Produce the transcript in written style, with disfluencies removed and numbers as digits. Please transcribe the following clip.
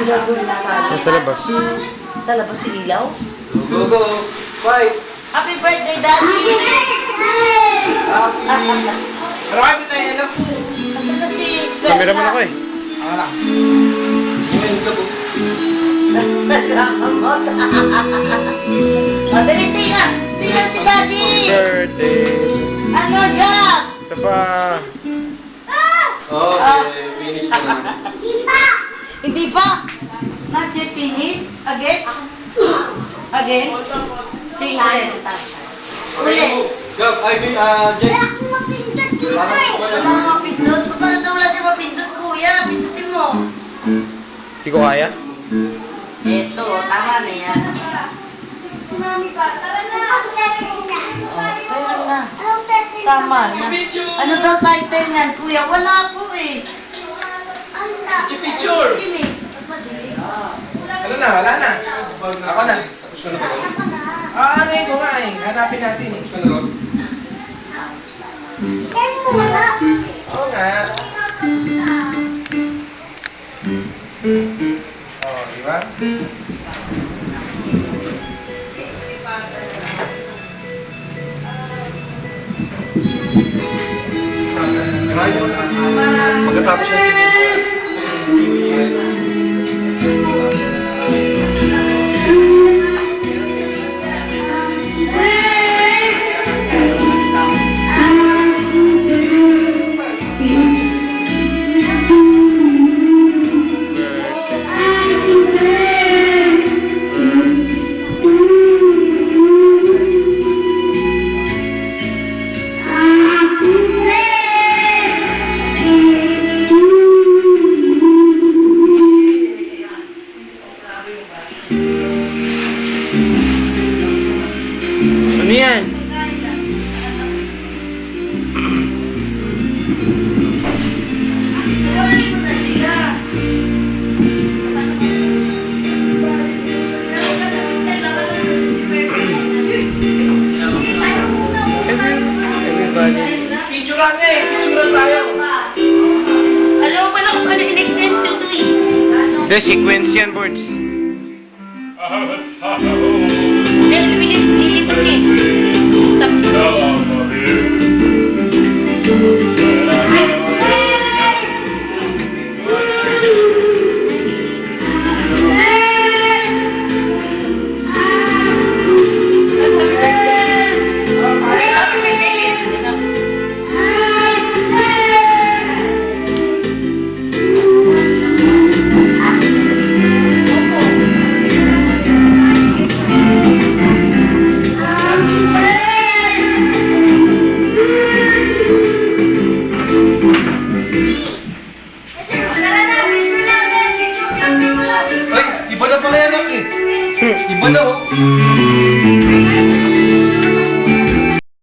ilaw doon sa sala. Nasa labas. Sa labas yung ilaw? Go, go, fight! Happy birthday, Daddy! Marami tayo, ano? Asan na si... Camera mo na ko eh. Ako lang. Ngayon ka po. Nagkakamot. O, dali, singa! Singa si Daddy! Birthday. Ano, Jack? Isa pa. Okay, finish ka na. Hindi pa! Not yet finished? Again? Again? Sing ulit. Ulit. Go, Jay. Wala kang mapindot. Paano daw wala siya mapindot, kuya? Pindutin mo. Hindi ko kaya. Eto, tama na yan. Pero na. Tama na. Ano daw title niyan, kuya? Wala po eh. Picture. Imig. Ano na, wala na. Ako na. Tapos sunod ako. Ano yung ko nga eh. Hanapin natin eh. Sunod. Oo nga. Oh, di ba? Pagkatapos Ano yan? Everybody. Picturean nga eh. Picturean tayo. Alam mo pala kung ano in-extend to eh. The sequence yan, boards. Dahil nililipat eh. Stop. Happy birthday, ladies and gentlemen. Ay, iba na pala yan, Aki. Iba na oh.